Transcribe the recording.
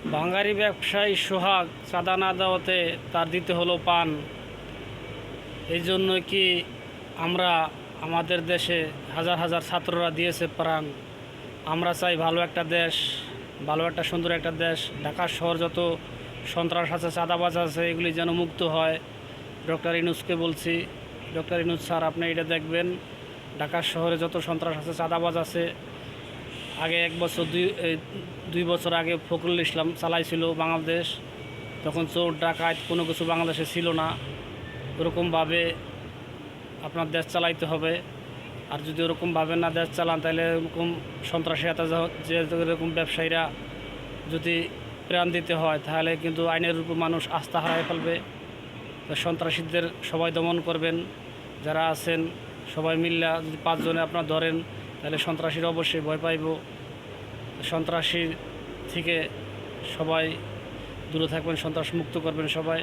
বাঙালি ব্যবসায়ী সোহাগ চাঁদা না দেওয়াতে তার দিতে হলো পান। এই জন্য কি আমরা আমাদের দেশে হাজার হাজার ছাত্ররা দিয়েছে প্রাণ। আমরা চাই ভালো একটা দেশ, ভালো একটা সুন্দর একটা দেশ। ঢাকা শহর যত সন্ত্রাস আছে, চাঁদাবাজ আছে, এগুলি যেন মুক্ত হয়। ডক্টর ইউনূসকে বলছি, ডক্টর ইউনূস স্যার, আপনি এটা দেখবেন। ঢাকা শহরে যত সন্ত্রাস আছে, চাঁদাবাজ আছে, আগে 1 বছর 2 বছর আগে ফখরুল ইসলাম চালাইছিল বাংলাদেশ, তখন চোর ডাকাত কোনো কিছু বাংলাদেশে ছিল না। ওরকমভাবে আপনার দেশ চালাইতে হবে। আর যদি ওরকমভাবে না দেশ চালান, তাহলে এরকম সন্ত্রাসী হাতে যে এরকম ব্যবসায়ীরা যদি প্রাণ দিতে হয়, তাহলে কিন্তু আইনের উপর মানুষ আস্থা হারায় ফেলবে। তো সন্ত্রাসীদের সবাই দমন করবেন, যারা আছেন সবাই মিল্লা যদি 5 জনে আপনার ধরেন, তাহলে সন্ত্রাসীরা অবশ্যই ভয় পাইব। সন্ত্রাসী থেকে সবাই দূরে থাকবেন, সন্ত্রাস মুক্ত করবেন সবাই।